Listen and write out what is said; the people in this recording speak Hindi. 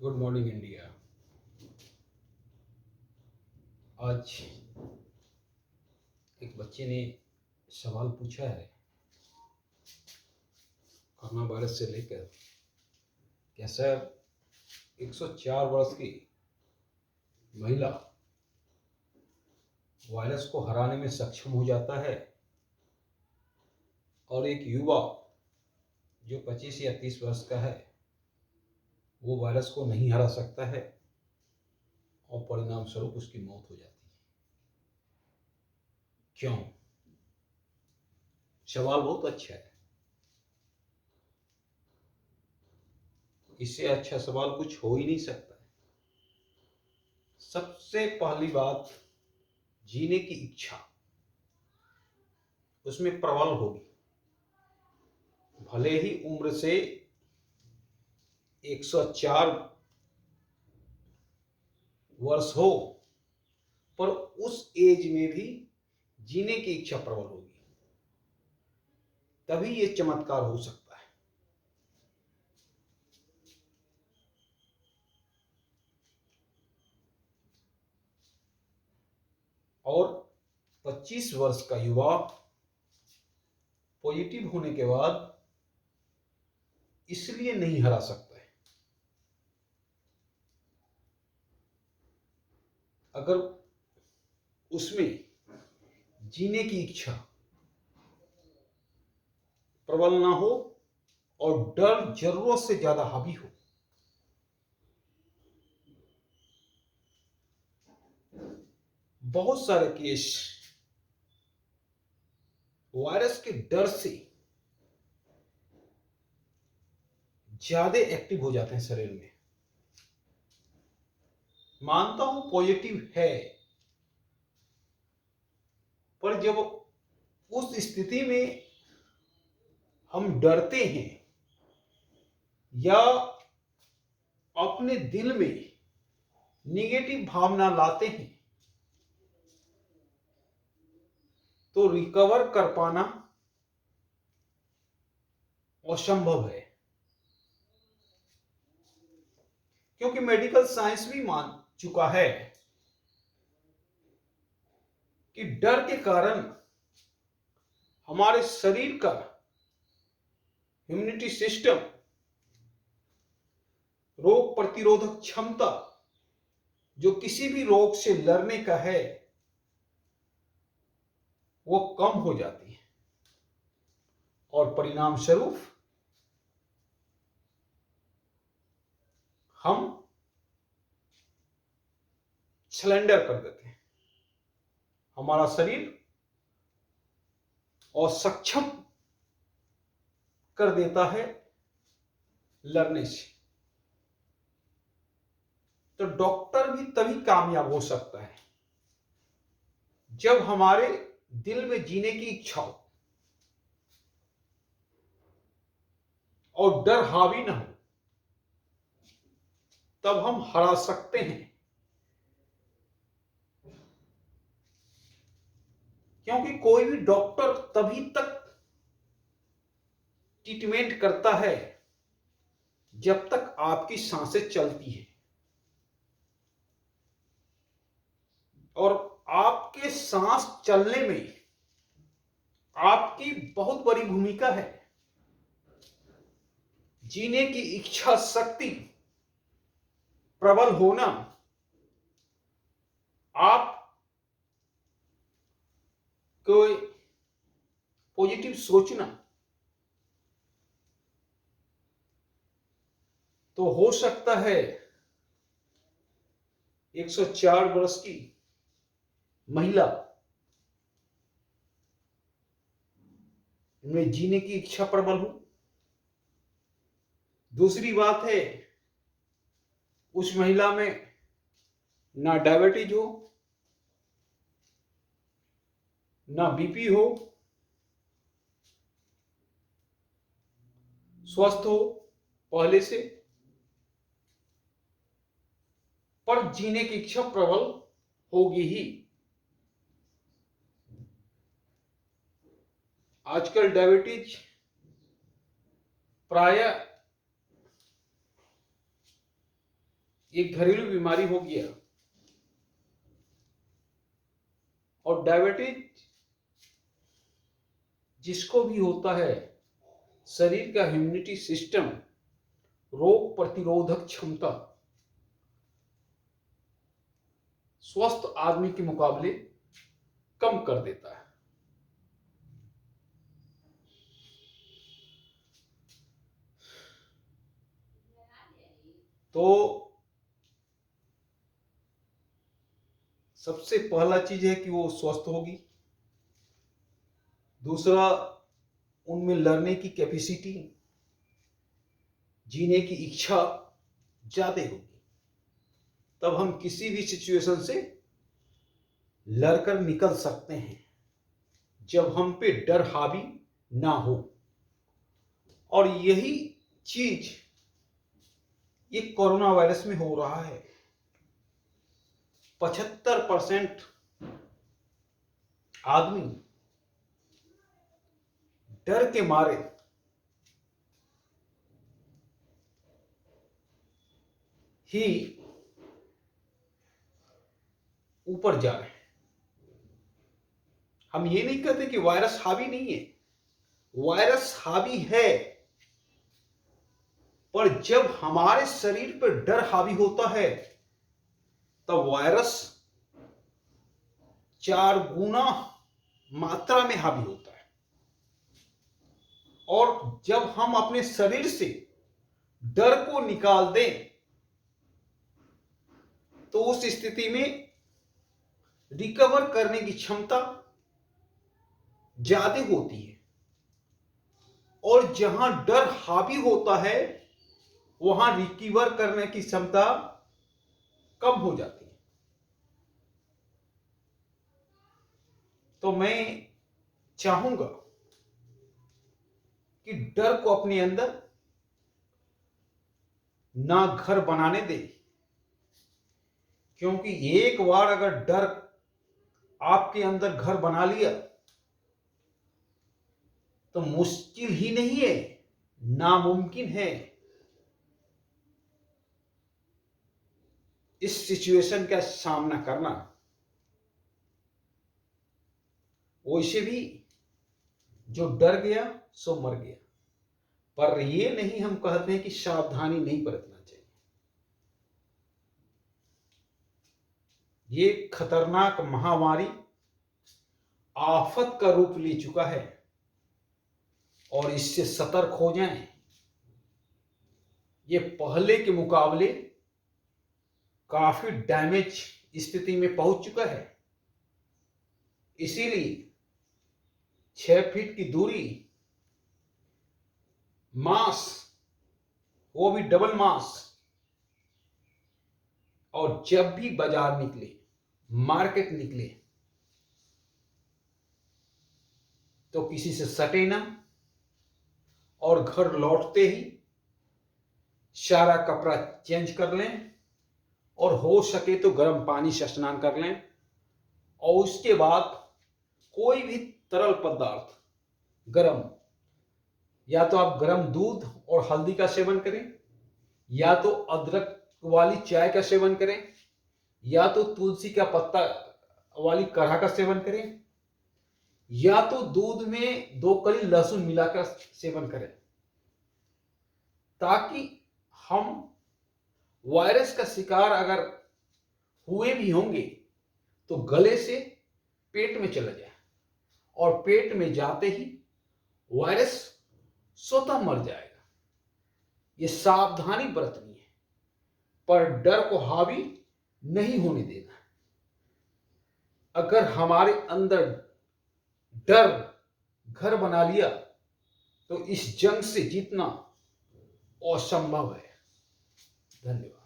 Good morning India. आज एक बच्चे ने सवाल पूछा है कोरोना वायरस से लेकर। कैसा 104 वर्ष की महिला वायरस को हराने में सक्षम हो जाता है और एक युवा जो 25 या 30 वर्ष का है वो वायरस को नहीं हरा सकता है और परिणाम स्वरूप उसकी मौत हो जाती है। क्यों? सवाल बहुत अच्छा है। इससे अच्छा सवाल कुछ हो ही नहीं सकता है। सबसे पहली बात, जीने की इच्छा उसमें प्रबल होगी। भले ही उम्र से 104 वर्ष हो, पर उस एज में भी जीने की इच्छा प्रबल होगी, तभी ये चमत्कार हो सकता है। और 25 वर्ष का युवा पॉजिटिव होने के बाद इसलिए नहीं हरा सकता है। अगर उसमें जीने की इच्छा प्रबल ना हो और डर जरूरत से ज्यादा हावी हो, बहुत सारे केस वायरस के डर से ज्यादा एक्टिव हो जाते हैं शरीर में। मानता हूं पॉजिटिव है, पर जब उस स्थिति में हम डरते हैं या अपने दिल में निगेटिव भावना लाते हैं तो रिकवर कर पाना असंभव है। क्योंकि मेडिकल साइंस भी मान चुका है कि डर के कारण हमारे शरीर का इम्यूनिटी सिस्टम, रोग प्रतिरोधक क्षमता जो किसी भी रोग से लड़ने का है, वो कम हो जाती है और परिणाम स्वरूप हम सरेंडर कर देते हैं। हमारा शरीर असक्षम कर देता है लड़ने से। तो डॉक्टर भी तभी कामयाब हो सकता है जब हमारे दिल में जीने की इच्छा हो और डर हावी ना हो, तब हम हरा सकते हैं। क्योंकि कोई भी डॉक्टर तभी तक ट्रीटमेंट करता है जब तक आपकी सांसें चलती हैं, और आपके सांस चलने में आपकी बहुत बड़ी भूमिका है। जीने की इच्छा शक्ति प्रबल होना, आप कोई पॉजिटिव सोचना, तो हो सकता है 104 वर्ष की महिला में जीने की इच्छा प्रबल हो। दूसरी बात है, उस महिला में ना डायबिटीज हो, ना बीपी हो, स्वस्थ हो पहले से, पर जीने की इच्छा प्रबल होगी ही। आजकल डायबिटीज प्राय एक घरेलू बीमारी हो गया। और डायबिटीज जिसको भी होता है, शरीर का इम्यूनिटी सिस्टम, रोग प्रतिरोधक क्षमता स्वस्थ आदमी के मुकाबले कम कर देता है। तो सबसे पहला चीज है कि वो स्वस्थ होगी। दूसरा, उनमें लड़ने की कैपेसिटी, जीने की इच्छा ज्यादा होगी। तब हम किसी भी सिचुएशन से लड़कर निकल सकते हैं जब हम पे डर हावी ना हो। और यही चीज ये कोरोना वायरस में हो रहा है। 75% आदमी डर के मारे ही ऊपर जा रहे हैं। हम ये नहीं कहते कि वायरस हावी नहीं है, वायरस हावी है, पर जब हमारे शरीर पर डर हावी होता है तब वायरस 4 गुना मात्रा में हावी होता है। और जब हम अपने शरीर से डर को निकाल दें तो उस स्थिति में रिकवर करने की क्षमता ज्यादा होती है। और जहां डर हावी होता है वहां रिकवर करने की क्षमता कम हो जाती है। तो मैं चाहूंगा कि डर को अपने अंदर ना घर बनाने दे, क्योंकि एक बार अगर डर आपके अंदर घर बना लिया तो मुश्किल ही नहीं है, नामुमकिन है इस सिचुएशन का सामना करना। वैसे भी जो डर गया सो मर गया, पर ये नहीं हम कहते हैं कि सावधानी नहीं बरतना चाहिए। ये खतरनाक महामारी आफत का रूप ले चुका है और इससे सतर्क हो जाएं। ये पहले के मुकाबले काफी डैमेज स्थिति में पहुंच चुका है। इसीलिए 6 फीट की दूरी, मास्क, वो भी डबल मास्क, और जब भी बाजार निकले, मार्केट निकले तो किसी से सटे ना, और घर लौटते ही सारा कपड़ा चेंज कर लें और हो सके तो गर्म पानी से स्नान कर लें। और उसके बाद कोई भी तरल पदार्थ गर्म, या तो आप गर्म दूध और हल्दी का सेवन करें, या तो अदरक वाली चाय का सेवन करें, या तो तुलसी का पत्ता वाली काढ़ा का सेवन करें, या तो दूध में 2 कली लहसुन मिलाकर सेवन करें, ताकि हम वायरस का शिकार अगर हुए भी होंगे तो गले से पेट में चला जाए, और पेट में जाते ही वायरस स्वतः मर जाएगा। ये सावधानी बरतनी है, पर डर को हावी नहीं होने देना। अगर हमारे अंदर डर घर बना लिया तो इस जंग से जीतना असंभव है। धन्यवाद।